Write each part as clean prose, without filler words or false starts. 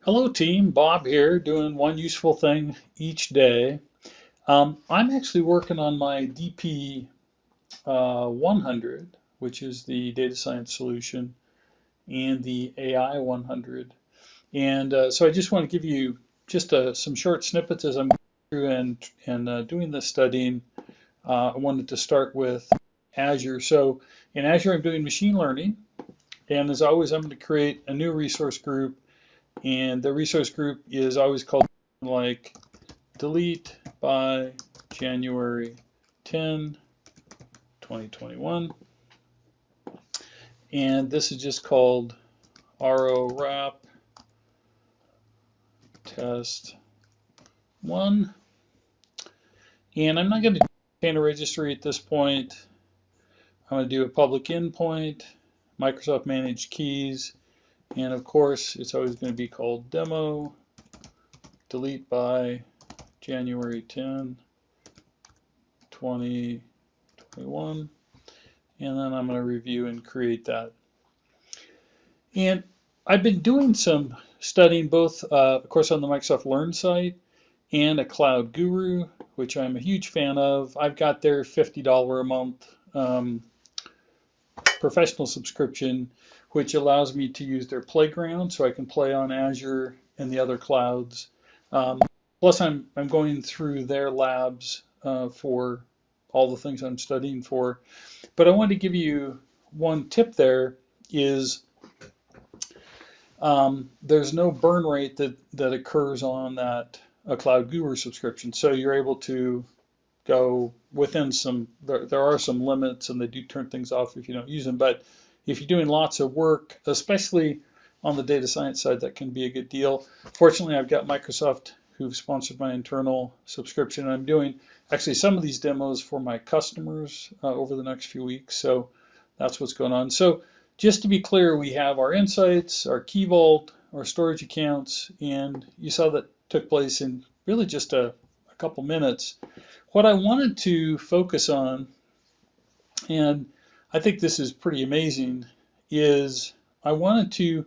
Hello team, Bob here, doing one useful thing each day. I'm actually working on my DP 100, which is the data science solution, and the AI 100. So I just want to give you just some short snippets as I'm going through and doing this studying. I wanted to start with Azure. So in Azure, I'm doing machine learning, and as always, I'm going to create a new resource group, and the resource group is always called like delete by January 10, 2021. And this is just called RO wrap test 1. And I'm not going to do container registry at this point. I'm going to do a public endpoint, Microsoft managed keys, and of course it's always going to be called demo delete by January 10, 2021. And then I'm going to review and create that. And I've been doing some studying both, of course, on the Microsoft Learn site and a Cloud Guru, which I'm a huge fan of. I've got their $50 a month professional subscription, which allows me to use their playground so I can play on Azure and the other clouds. Plus, I'm going through their labs for all the things I'm studying for. But I wanted to give you one tip there is there's no burn rate that occurs on that a Cloud Guru subscription. So you're able to go within some, there are some limits and they do turn things off if you don't use them. But if you're doing lots of work, especially on the data science side, that can be a good deal. Fortunately, I've got Microsoft who've sponsored my internal subscription. I'm doing actually some of these demos for my customers over the next few weeks. So that's what's going on. So just to be clear, we have our insights, our key vault, our storage accounts, and you saw that took place in really just a couple minutes. What I wanted to focus on, and I think this is pretty amazing, is I wanted to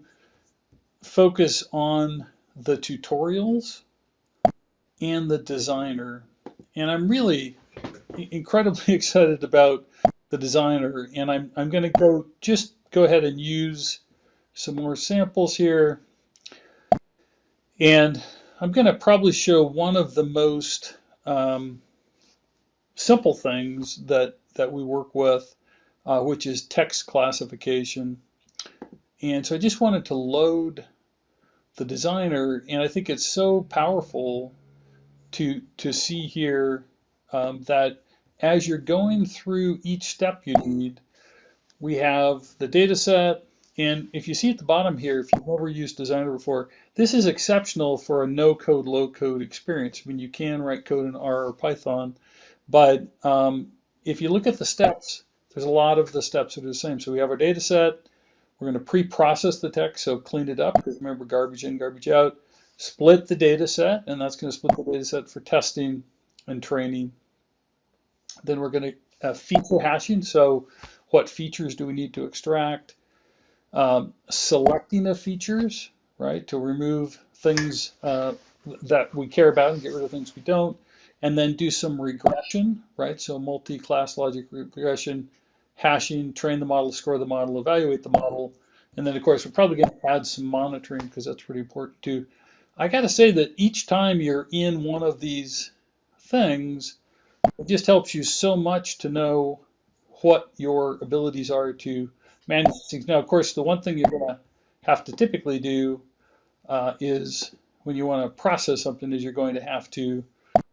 focus on the tutorials and the designer. And I'm really incredibly excited about the designer, and I'm going to go ahead and use some more samples here. And I'm going to probably show one of the most simple things that we work with, which is text classification. And so I just wanted to load the designer, and I think it's so powerful to see here that as you're going through each step you need, we have the data set. And if you see at the bottom here, if you've never used Designer before, this is exceptional for a no-code, low-code experience. I mean, you can write code in R or Python, but if you look at the steps, there's a lot of the steps that are the same. So we have our data set. We're going to pre-process the text, so clean it up, because remember, garbage in, garbage out. Split the data set, and that's going to split the data set for testing and training. Then we're going to feature hashing, so what features do we need to extract? Selecting of features, right, to remove things that we care about and get rid of things we don't. And then do some regression, right, so multi-class logic regression, hashing, train the model, score the model, evaluate the model. And then, of course, we're probably going to add some monitoring because that's pretty important too. I got to say that each time you're in one of these things, it just helps you so much to know what your abilities are to manage things. Now, of course, the one thing you're going to have to typically do is when you want to process something is you're going to have to,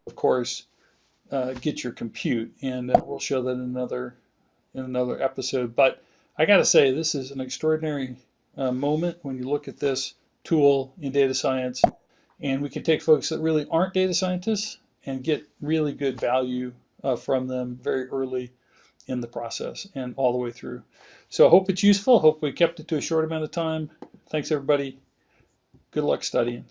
of course, get your compute. And we'll show that in another episode. But I got to say, this is an extraordinary moment when you look at this tool in data science. And we can take folks that really aren't data scientists and get really good value from them very early in the process and all the way through. So I hope it's useful. Hope we kept it to a short amount of time. Thanks, everybody. Good luck studying.